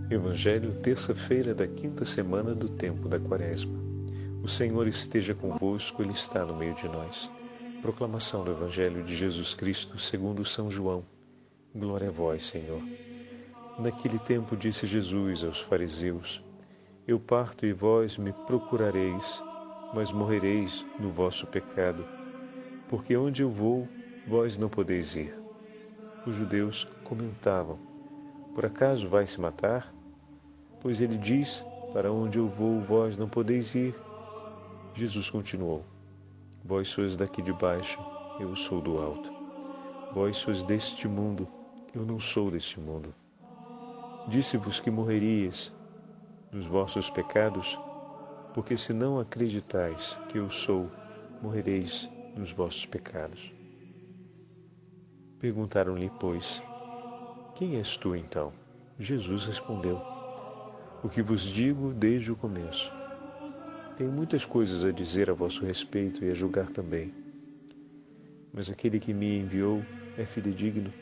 Evangelho, terça-feira da quinta semana do tempo da Quaresma. O Senhor esteja convosco, Ele está no meio de nós. Proclamação do Evangelho de Jesus Cristo segundo São João. Glória a vós, Senhor. Naquele tempo disse Jesus aos fariseus: Eu parto e vós me procurareis, mas morrereis no vosso pecado, porque onde eu vou, vós não podeis ir. Os judeus comentavam: Por acaso vai se matar? Pois ele diz: Para onde eu vou, vós não podeis ir. Jesus continuou: Vós sois daqui de baixo, eu sou do alto. Vós sois deste mundo, eu não sou deste mundo. Disse-vos que morrerias nos vossos pecados, porque se não acreditais que eu sou, morrereis nos vossos pecados. Perguntaram-lhe, pois: Quem és tu, então? Jesus respondeu: O que vos digo desde o começo. Tenho muitas coisas a dizer a vosso respeito e a julgar também. Mas aquele que me enviou é fidedigno,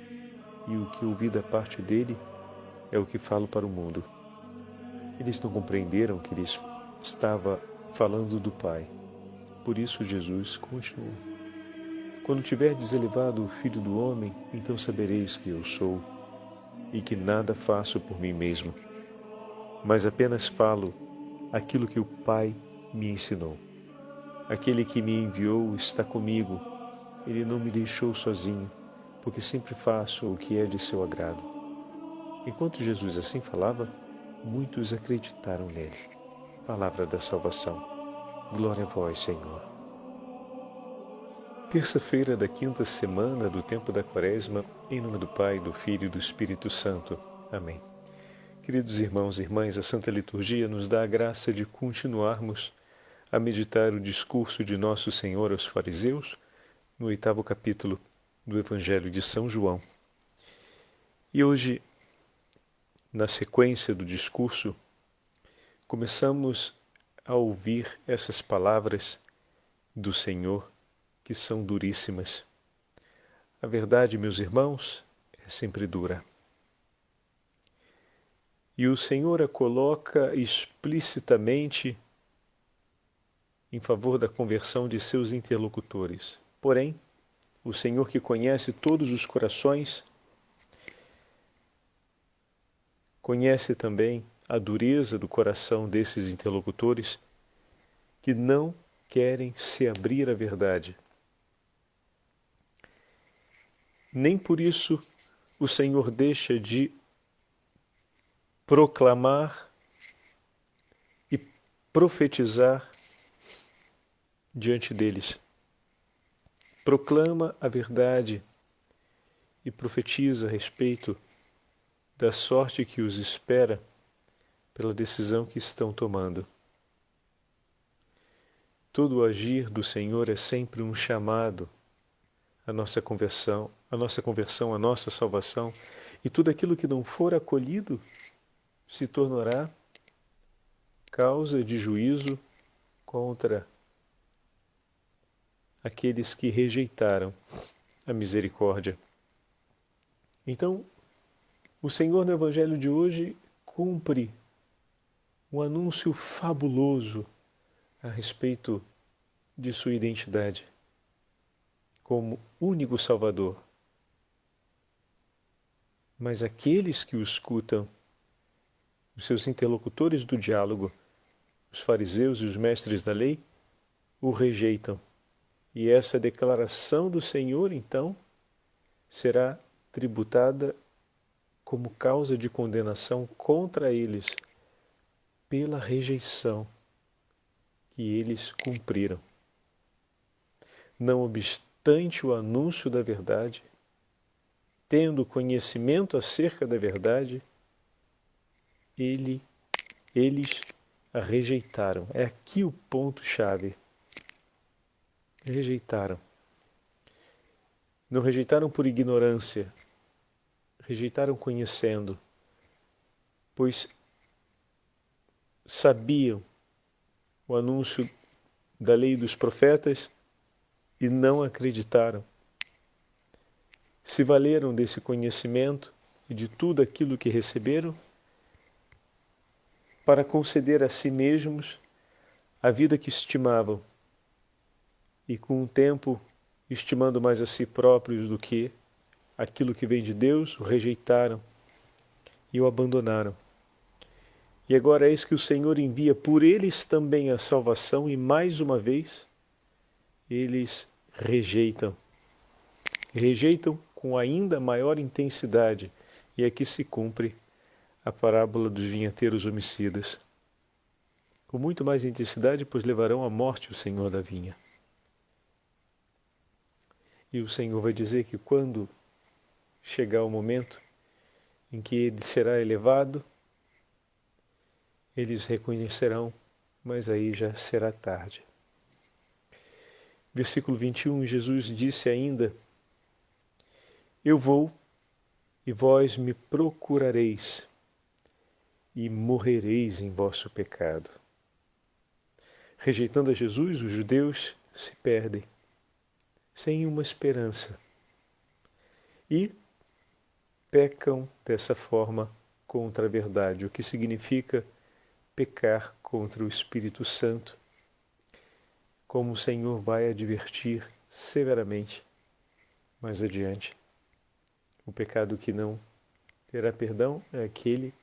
e o que ouvi da parte dele é o que falo para o mundo. Eles não compreenderam que lhes estava falando do Pai. Por isso Jesus continuou: Quando tiverdes elevado o Filho do Homem, então sabereis que eu sou, e que nada faço por mim mesmo, mas apenas falo aquilo que o Pai me ensinou. Aquele que me enviou está comigo. Ele não me deixou sozinho, porque sempre faço o que é de seu agrado. Enquanto Jesus assim falava, muitos acreditaram nele. Palavra da salvação. Glória a vós, Senhor. Terça-feira da quinta semana do tempo da Quaresma, em nome do Pai, do Filho e do Espírito Santo. Amém. Queridos irmãos e irmãs, a Santa Liturgia nos dá a graça de continuarmos a meditar o discurso de Nosso Senhor aos fariseus, no 8º capítulo do Evangelho de São João. E hoje, na sequência do discurso, começamos a ouvir essas palavras do Senhor que são duríssimas. A verdade, meus irmãos, é sempre dura. E o Senhor a coloca explicitamente em favor da conversão de seus interlocutores. Porém, o Senhor que conhece todos os corações, conhece também a dureza do coração desses interlocutores que não querem se abrir à verdade. Nem por isso o Senhor deixa de proclamar e profetizar diante deles. Proclama a verdade e profetiza a respeito da sorte que os espera pela decisão que estão tomando. Todo o agir do Senhor é sempre um chamado à nossa conversão, à nossa salvação, e tudo aquilo que não for acolhido se tornará causa de juízo contra aqueles que rejeitaram a misericórdia. Então, o Senhor no Evangelho de hoje cumpre um anúncio fabuloso a respeito de sua identidade como único Salvador. Mas aqueles que o escutam, os seus interlocutores do diálogo, os fariseus e os mestres da lei, o rejeitam. E essa declaração do Senhor, então, será tributada como causa de condenação contra eles, pela rejeição que eles cumpriram. Não obstante o anúncio da verdade, tendo conhecimento acerca da verdade, eles a rejeitaram. É aqui o ponto-chave. Rejeitaram. Não rejeitaram por ignorância, rejeitaram conhecendo, pois sabiam o anúncio da lei dos profetas e não acreditaram. Se valeram desse conhecimento e de tudo aquilo que receberam para conceder a si mesmos a vida que estimavam e, com o tempo, estimando mais a si próprios do que aquilo que vem de Deus, o rejeitaram e o abandonaram. E agora eis que o Senhor envia por eles também a salvação e, mais uma vez, eles rejeitam. Rejeitam com ainda maior intensidade. E aqui se cumpre a parábola dos vinhateiros homicidas. Com muito mais intensidade, pois levarão à morte o Senhor da vinha. E o Senhor vai dizer que quando chegar o momento em que ele será elevado, eles reconhecerão, mas aí já será tarde. Versículo 21, Jesus disse ainda: Eu vou e vós me procurareis e morrereis em vosso pecado. Rejeitando a Jesus, os judeus se perdem, sem uma esperança, e pecam dessa forma contra a verdade, o que significa pecar contra o Espírito Santo, como o Senhor vai advertir severamente mais adiante. O pecado que não terá perdão é aquele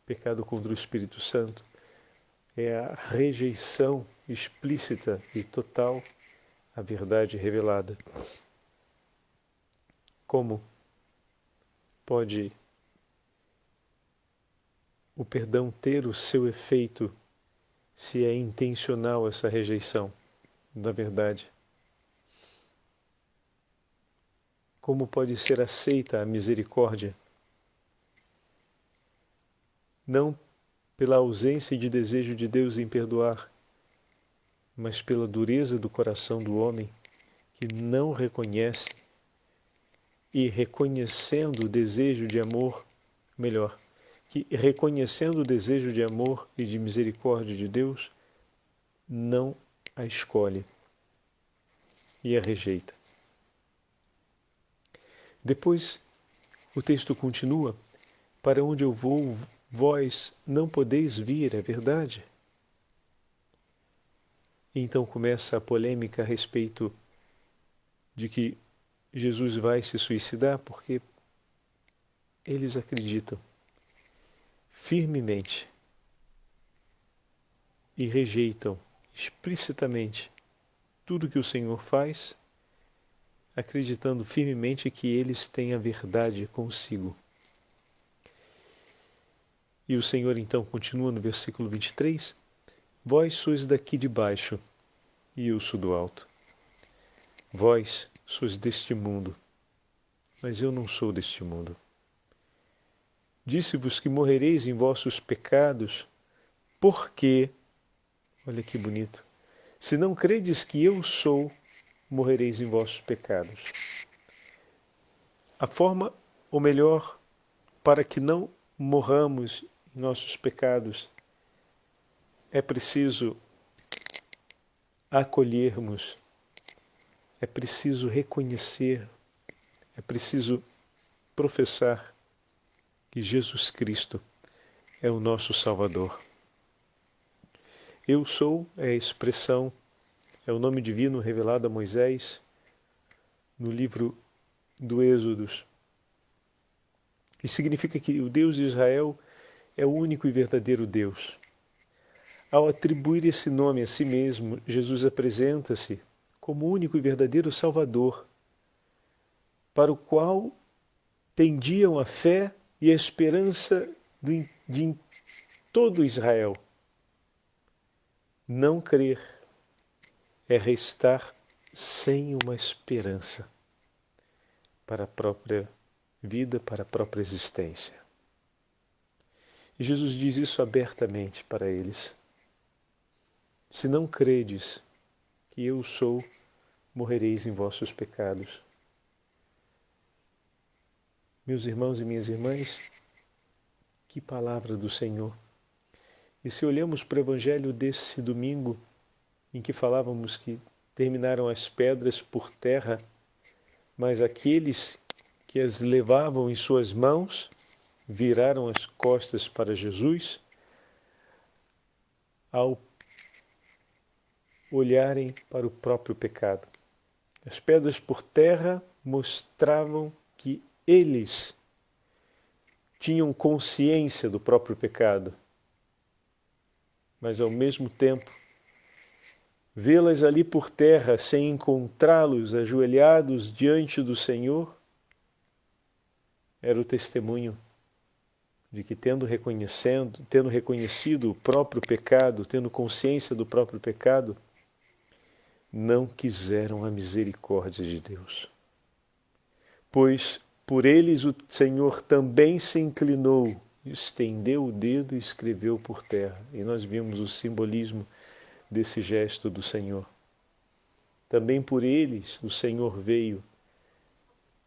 pecado contra o Espírito Santo, é a rejeição explícita e total à verdade revelada. Como pode o perdão ter o seu efeito se é intencional essa rejeição da verdade? Como pode ser aceita a misericórdia? Não pela ausência de desejo de Deus em perdoar, mas pela dureza do coração do homem que não reconhece e reconhecendo o desejo de amor, melhor, que reconhecendo o desejo de amor e de misericórdia de Deus, não a escolhe e a rejeita. Depois, o texto continua: para onde eu vou, vós não podeis vir, é verdade? E então começa a polêmica a respeito de que Jesus vai se suicidar, porque eles acreditam firmemente e rejeitam explicitamente tudo que o Senhor faz, acreditando firmemente que eles têm a verdade consigo. E o Senhor então continua no versículo 23, vós sois daqui de baixo, e eu sou do alto. Vós sois deste mundo, mas eu não sou deste mundo. Disse-vos que morrereis em vossos pecados, porque, olha que bonito, se não credes que eu sou, morrereis em vossos pecados. A forma, ou melhor, para que não morramos em nossos pecados, é preciso acolhermos, é preciso reconhecer, é preciso professar que Jesus Cristo é o nosso Salvador. Eu sou é a expressão, é o nome divino revelado a Moisés no livro do Êxodos. E significa que o Deus de Israel é o único e verdadeiro Deus. Ao atribuir esse nome a si mesmo, Jesus apresenta-se como o único e verdadeiro Salvador, para o qual tendiam a fé e a esperança de todo Israel. Não crer é restar sem uma esperança para a própria vida, para a própria existência. E Jesus diz isso abertamente para eles. Se não credes que eu sou, morrereis em vossos pecados. Meus irmãos e minhas irmãs, que palavra do Senhor! E se olhamos para o Evangelho desse domingo, em que falávamos que terminaram as pedras por terra, mas aqueles que as levavam em suas mãos viraram as costas para Jesus, ao olharem para o próprio pecado. As pedras por terra mostravam que eles tinham consciência do próprio pecado, mas ao mesmo tempo, vê-las ali por terra sem encontrá-los ajoelhados diante do Senhor, era o testemunho de que tendo reconhecido o próprio pecado, tendo consciência do próprio pecado, não quiseram a misericórdia de Deus. Pois por eles o Senhor também se inclinou, estendeu o dedo e escreveu por terra. E nós vimos o simbolismo desse gesto do Senhor. Também por eles o Senhor veio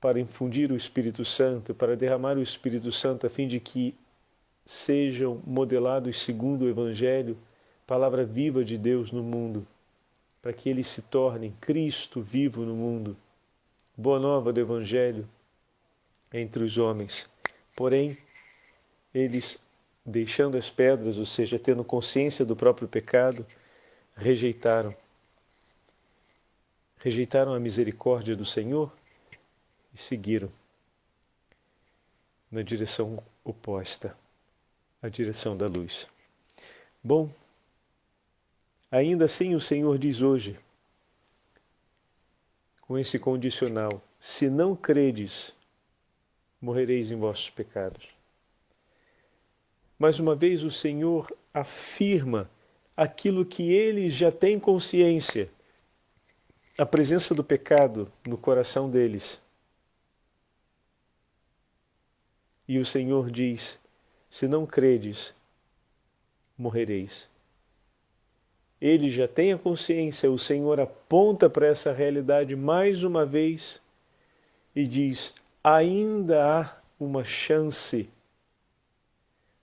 para infundir o Espírito Santo, para derramar o Espírito Santo, a fim de que sejam modelados segundo o Evangelho, palavra viva de Deus no mundo, para que eles se tornem Cristo vivo no mundo, boa nova do Evangelho entre os homens. Porém, eles, deixando as pedras, ou seja, tendo consciência do próprio pecado, rejeitaram a misericórdia do Senhor e seguiram na direção oposta, a direção da luz. Bom, ainda assim o Senhor diz hoje, com esse condicional, se não credes, morrereis em vossos pecados. Mais uma vez o Senhor afirma aquilo que eles já têm consciência, a presença do pecado no coração deles. E o Senhor diz, se não credes, morrereis. Ele já tem a consciência, o Senhor aponta para essa realidade mais uma vez e diz, ainda há uma chance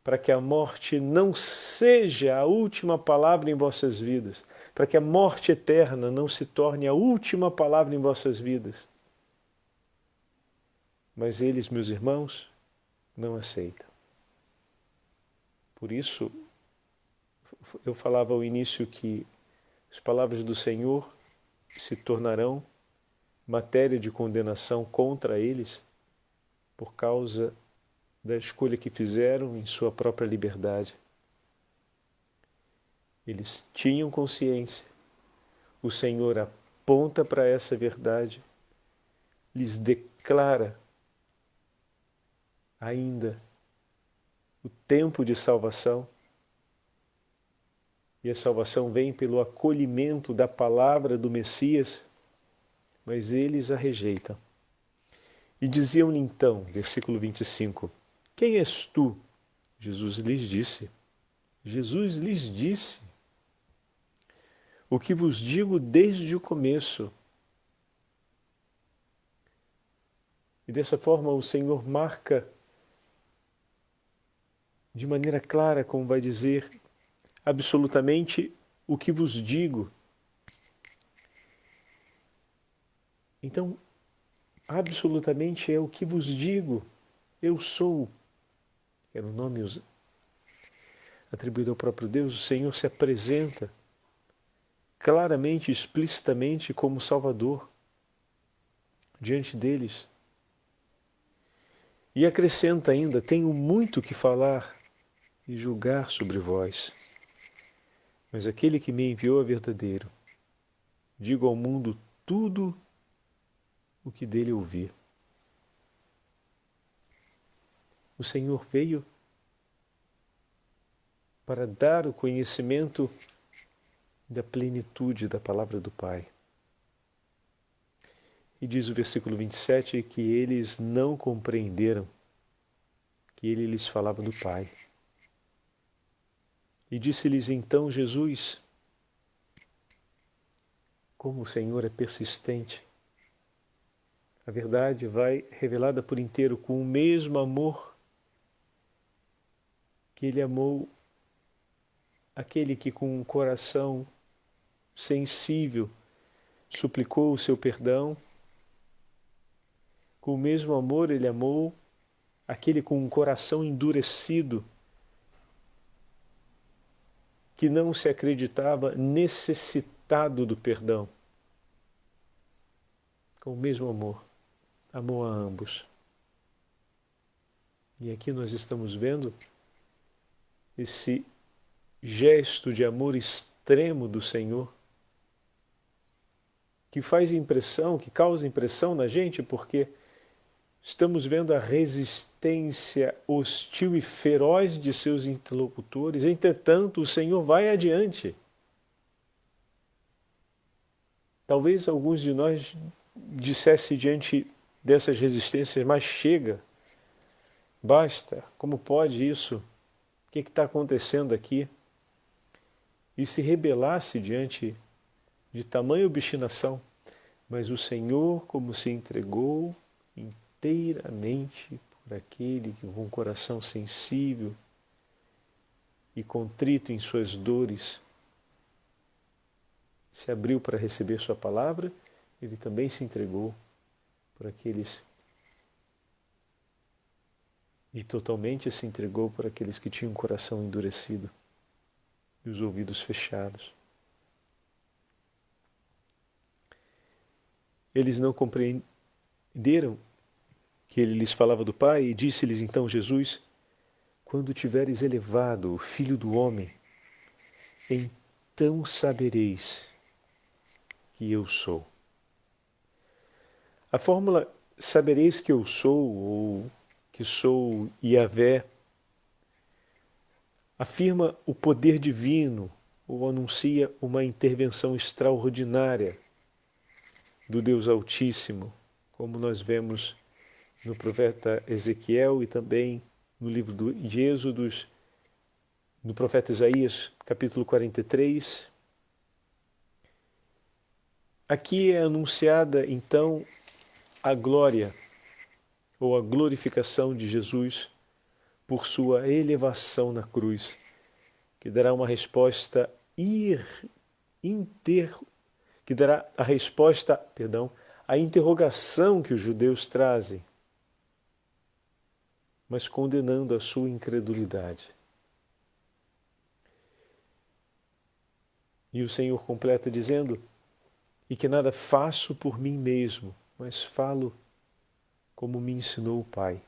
para que a morte não seja a última palavra em vossas vidas, para que a morte eterna não se torne a última palavra em vossas vidas. Mas eles, meus irmãos, não aceitam. Por isso, eu falava ao início que as palavras do Senhor se tornarão matéria de condenação contra eles por causa da escolha que fizeram em sua própria liberdade. Eles tinham consciência, o Senhor aponta para essa verdade, lhes declara ainda o tempo de salvação, e a salvação vem pelo acolhimento da palavra do Messias, mas eles a rejeitam. E diziam-lhe então, versículo 25, quem és tu? Jesus lhes disse, o que vos digo desde o começo. E dessa forma o Senhor marca de maneira clara, como vai dizer, absolutamente o que vos digo. Então, absolutamente é o que vos digo. Eu sou. Era o nome atribuído ao próprio Deus. O Senhor se apresenta claramente, explicitamente como Salvador diante deles. E acrescenta ainda, tenho muito que falar e julgar sobre vós. Mas aquele que me enviou é verdadeiro. Digo ao mundo tudo o que dele ouvir. O Senhor veio para dar o conhecimento da plenitude da palavra do Pai. E diz o versículo 27 que eles não compreenderam que ele lhes falava do Pai. E disse-lhes então Jesus, como o Senhor é persistente, a verdade vai revelada por inteiro com o mesmo amor que ele amou aquele que com um coração sensível suplicou o seu perdão. Com o mesmo amor ele amou aquele com um coração endurecido que não se acreditava necessitado do perdão. Com o mesmo amor, amou a ambos. E aqui nós estamos vendo esse gesto de amor extremo do Senhor, que faz impressão, que causa impressão na gente, porque estamos vendo a resistência hostil e feroz de seus interlocutores. Entretanto, o Senhor vai adiante. Talvez alguns de nós dissesse diante dessas resistências, mas chega, basta, como pode isso? O que está acontecendo aqui? E se rebelasse diante de tamanha obstinação, mas o Senhor, como se entregou inteiramente por aquele que com um coração sensível e contrito em suas dores se abriu para receber sua palavra, ele também se entregou por aqueles e totalmente se entregou por aqueles que tinham o coração endurecido e os ouvidos fechados. Eles não compreenderam que ele lhes falava do Pai, e disse-lhes então Jesus: quando tiveres elevado o Filho do Homem, então sabereis que eu sou. A fórmula sabereis que eu sou, ou que sou Yahvé, afirma o poder divino, ou anuncia uma intervenção extraordinária do Deus Altíssimo, como nós vemos no profeta Ezequiel e também no livro de Êxodos, no profeta Isaías, capítulo 43. Aqui é anunciada, então, a glória ou a glorificação de Jesus por sua elevação na cruz, que dará uma resposta que dará a resposta, à interrogação que os judeus trazem, mas condenando a sua incredulidade. E o Senhor completa dizendo: e que nada faço por mim mesmo, mas falo como me ensinou o Pai.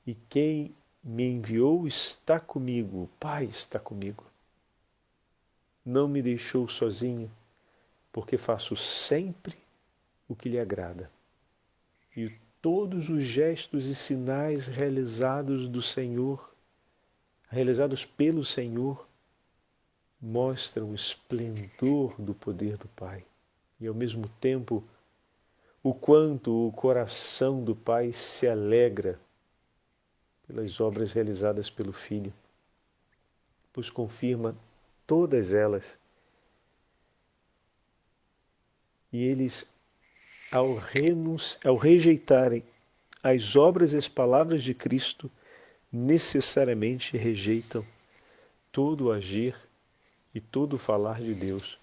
E quem me enviou está comigo, o Pai está comigo. Não me deixou sozinho, porque faço sempre o que lhe agrada. E todos os gestos e sinais realizados do Senhor, realizados pelo Senhor, mostram o esplendor do poder do Pai. E ao mesmo tempo, o quanto o coração do Pai se alegra pelas obras realizadas pelo Filho, pois confirma todas elas. E eles, ao rejeitarem as obras e as palavras de Cristo, necessariamente rejeitam todo o agir e todo o falar de Deus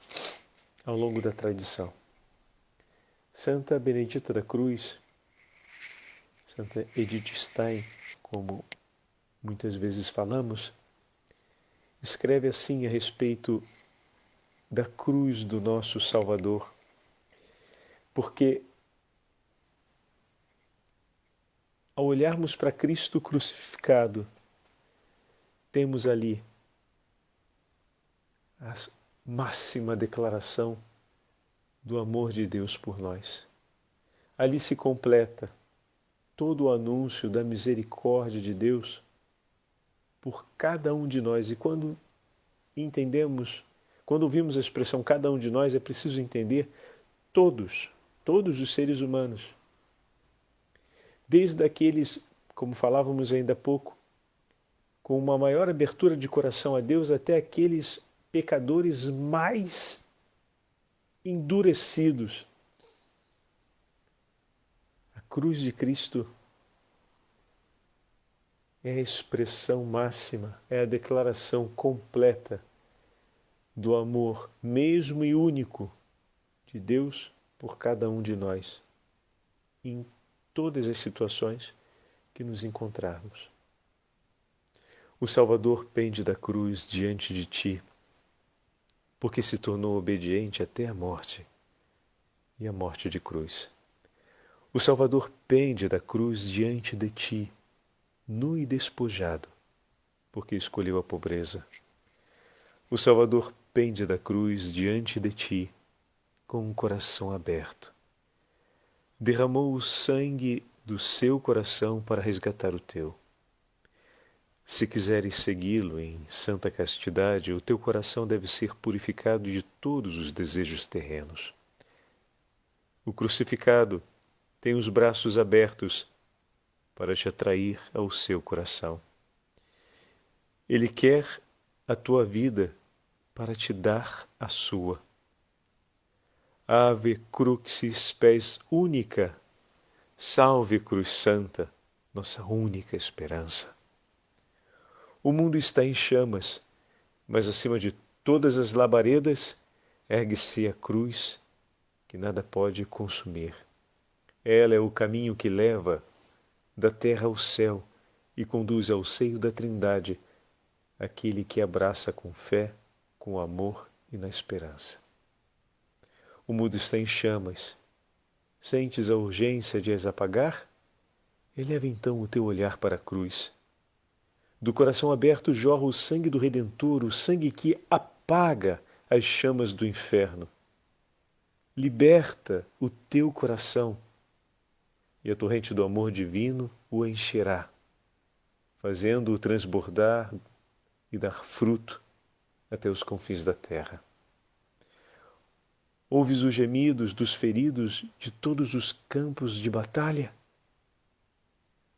ao longo da tradição. Santa Benedita da Cruz, Santa Edith Stein, como muitas vezes falamos, escreve assim a respeito da cruz do nosso Salvador, porque ao olharmos para Cristo crucificado, temos ali a máxima declaração do amor de Deus por nós. Ali se completa todo o anúncio da misericórdia de Deus por cada um de nós. E quando ouvimos a expressão cada um de nós, é preciso entender todos os seres humanos. Desde aqueles, como falávamos ainda há pouco, com uma maior abertura de coração a Deus, até aqueles pecadores mais endurecidos. A cruz de Cristo é a expressão máxima, é a declaração completa do amor mesmo e único de Deus por cada um de nós, em todas as situações que nos encontrarmos. O Salvador pende da cruz diante de ti, porque se tornou obediente até a morte, e a morte de cruz. O Salvador pende da cruz diante de ti, nu e despojado, porque escolheu a pobreza. O Salvador pende da cruz diante de ti, com um coração aberto. Derramou o sangue do seu coração para resgatar o teu. Se quiseres segui-lo em santa castidade, o teu coração deve ser purificado de todos os desejos terrenos. O crucificado tem os braços abertos para te atrair ao seu coração. Ele quer a tua vida para te dar a sua. Ave Crucis Spes única, salve Cruz Santa, nossa única esperança. O mundo está em chamas, mas acima de todas as labaredas ergue-se a cruz que nada pode consumir. Ela é o caminho que leva da terra ao céu e conduz ao seio da Trindade aquele que abraça com fé, com amor e na esperança. O mundo está em chamas. Sentes a urgência de as apagar? Eleva então o teu olhar para a cruz. Do coração aberto jorra o sangue do Redentor, o sangue que apaga as chamas do inferno. Liberta o teu coração e a torrente do amor divino o encherá, fazendo-o transbordar e dar fruto até os confins da terra. Ouves os gemidos dos feridos de todos os campos de batalha?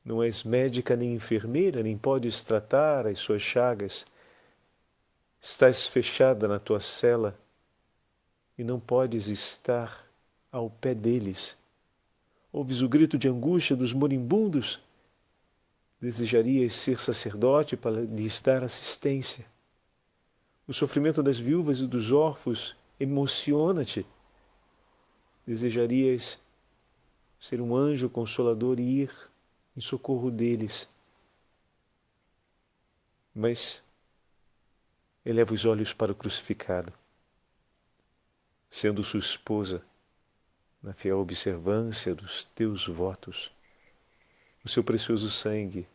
Não és médica nem enfermeira, nem podes tratar as suas chagas. Estás fechada na tua cela e não podes estar ao pé deles. Ouves o grito de angústia dos moribundos? Desejarias ser sacerdote para lhes dar assistência. O sofrimento das viúvas e dos órfãos emociona-te. Desejarias ser um anjo consolador e ir em socorro deles. Mas eleva os olhos para o crucificado, sendo sua esposa, na fiel observância dos teus votos. O seu precioso sangue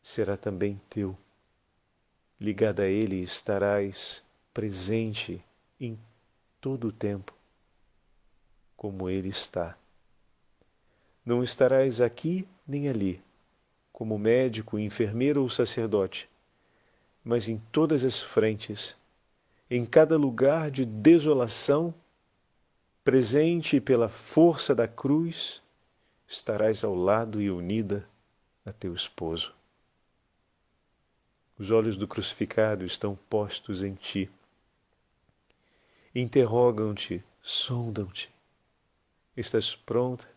será também teu. Ligada a ele estarás presente em todo o tempo, como ele está. Não estarás aqui nem ali, como médico, enfermeiro ou sacerdote, mas em todas as frentes, em cada lugar de desolação, presente pela força da cruz, estarás ao lado e unida a teu esposo. Os olhos do crucificado estão postos em ti. Interrogam-te, sondam-te. Estás pronta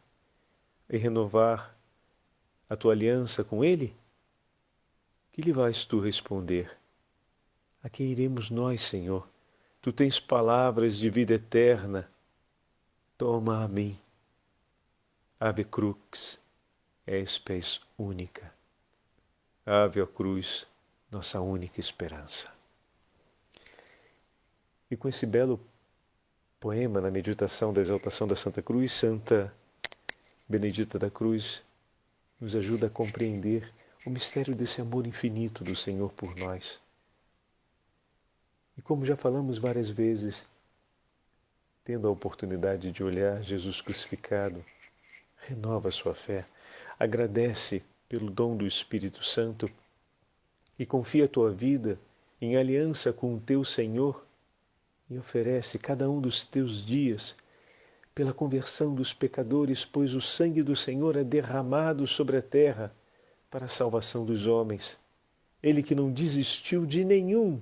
a renovar a tua aliança com ele? Que lhe vais tu responder? A quem iremos nós, Senhor? Tu tens palavras de vida eterna. Toma a mim. Ave Crux, espes única. Ave a cruz, nossa única esperança. E com esse belo poema na meditação da exaltação da Santa Cruz, Santa Benedita da Cruz nos ajuda a compreender o mistério desse amor infinito do Senhor por nós. E como já falamos várias vezes, tendo a oportunidade de olhar Jesus crucificado, renova a sua fé, agradece pelo dom do Espírito Santo e confia a tua vida em aliança com o teu Senhor e oferece cada um dos teus dias pela conversão dos pecadores, pois o sangue do Senhor é derramado sobre a terra para a salvação dos homens. Ele que não desistiu de nenhum,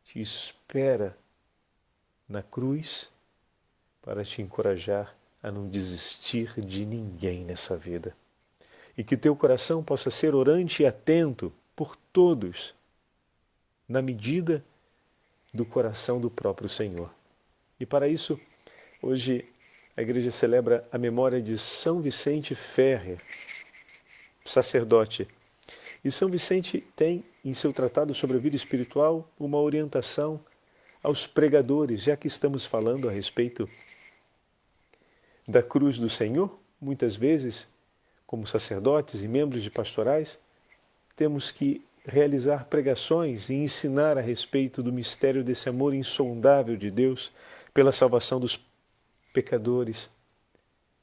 te espera na cruz para te encorajar a não desistir de ninguém nessa vida. E que teu coração possa ser orante e atento por todos, na medida do coração do próprio Senhor. E para isso, hoje a Igreja celebra a memória de São Vicente Ferrer, sacerdote. E São Vicente tem em seu tratado sobre a vida espiritual, uma orientação aos pregadores, já que estamos falando a respeito da cruz do Senhor, muitas vezes, como sacerdotes e membros de pastorais, temos que realizar pregações e ensinar a respeito do mistério desse amor insondável de Deus pela salvação dos pecadores.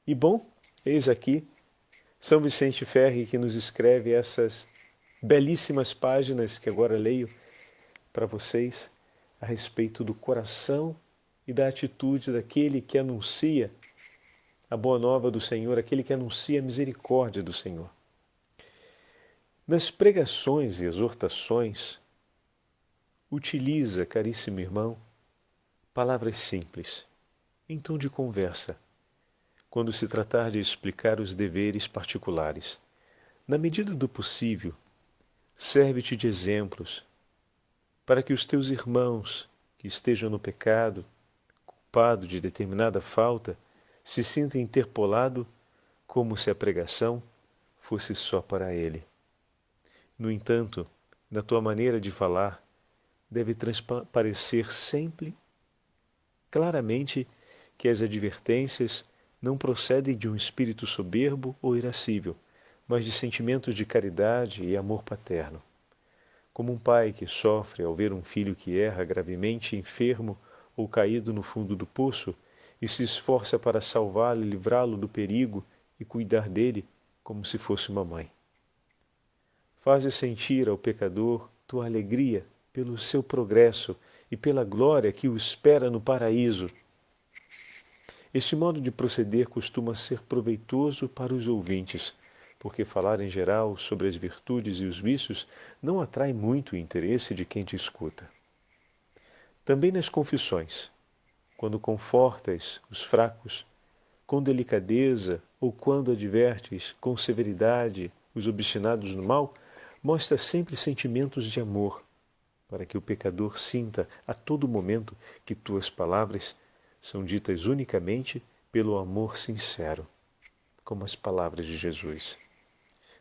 E bom, eis aqui São Vicente Ferri que nos escreve essas belíssimas páginas que agora leio para vocês a respeito do coração e da atitude daquele que anuncia a boa nova do Senhor, aquele que anuncia a misericórdia do Senhor. Nas pregações e exortações, utiliza, caríssimo irmão, palavras simples, em tom de conversa, quando se tratar de explicar os deveres particulares. Na medida do possível, serve-te de exemplos, para que os teus irmãos que estejam no pecado, culpado de determinada falta, se sintam interpelado como se a pregação fosse só para ele. No entanto, na tua maneira de falar, deve transparecer sempre claramente que as advertências não procedem de um espírito soberbo ou irascível, mas de sentimentos de caridade e amor paterno. Como um pai que sofre ao ver um filho que erra gravemente enfermo ou caído no fundo do poço e se esforça para salvá-lo e livrá-lo do perigo e cuidar dele como se fosse uma mãe. Fazes sentir ao pecador tua alegria pelo seu progresso e pela glória que o espera no paraíso. Este modo de proceder costuma ser proveitoso para os ouvintes, porque falar em geral sobre as virtudes e os vícios não atrai muito o interesse de quem te escuta. Também nas confissões, quando confortas os fracos, com delicadeza ou quando advertes com severidade os obstinados no mal, mostra sempre sentimentos de amor, para que o pecador sinta a todo momento que tuas palavras são ditas unicamente pelo amor sincero, como as palavras de Jesus.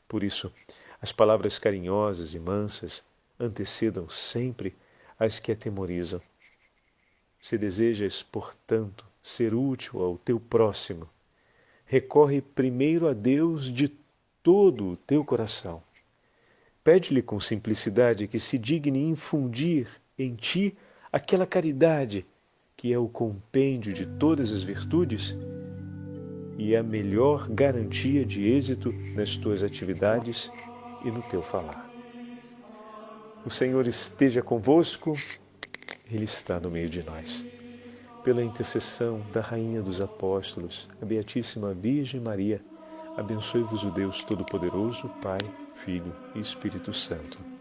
Por isso, as palavras carinhosas e mansas antecedam sempre as que atemorizam. Se desejas, portanto, ser útil ao teu próximo, recorre primeiro a Deus de todo o teu coração. Pede-lhe com simplicidade que se digne infundir em ti aquela caridade que é o compêndio de todas as virtudes e a melhor garantia de êxito nas tuas atividades e no teu falar. O Senhor esteja convosco, Ele está no meio de nós. Pela intercessão da Rainha dos Apóstolos, a Beatíssima Virgem Maria, abençoe-vos o Deus Todo-Poderoso, Pai, Filho e Espírito Santo.